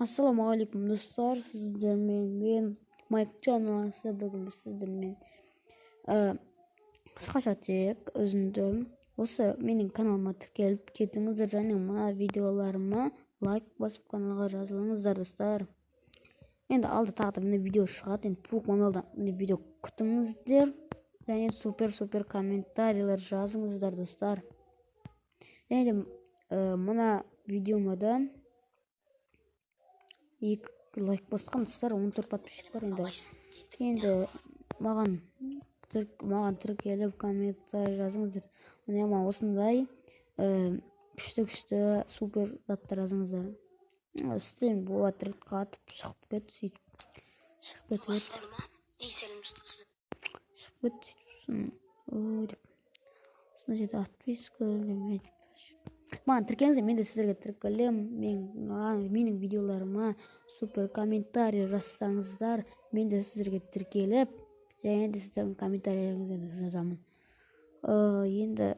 Ассалаумағалейкум достар, сіздермен мен Майк Жануасы. Бүгін біз сіздермен қысқаша тек өзімді осы менің каналыма тіркеліп кетіңіздер және мына видеоларыма лайк басып каналға жазылыңыздар достар. Енді алда тағы да міне видео шығады, енді пук мамалдан міне видео күтіңіздер және супер комментарийлер жазыңыздар достар. Және мына видеома да 2 лайк басқан достар, 14 подписчик бар. Енді маған тіркеліп комментарий жазыңыздар. Мына осындай күшті супер заттар жазыңыздар. Стрим болады, қатып шығып кет, шығып отписка. Маған тіркеліңіздер, мен де сіздерге тіркелем. Менің видеоларыма супер комментарий жазсаңыздар, мен де сіздерге тіркеліп, және де сіздердің комментарийлеріңізді жазамын. Енді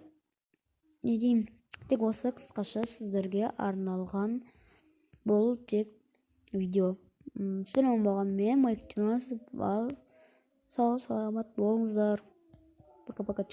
не деймін, тек осы қысқаша сіздерге арналған бұл тек видео. Сіздермен болған мен Майк Жануасы. Сау саламат болыңыздар. Пока-пока.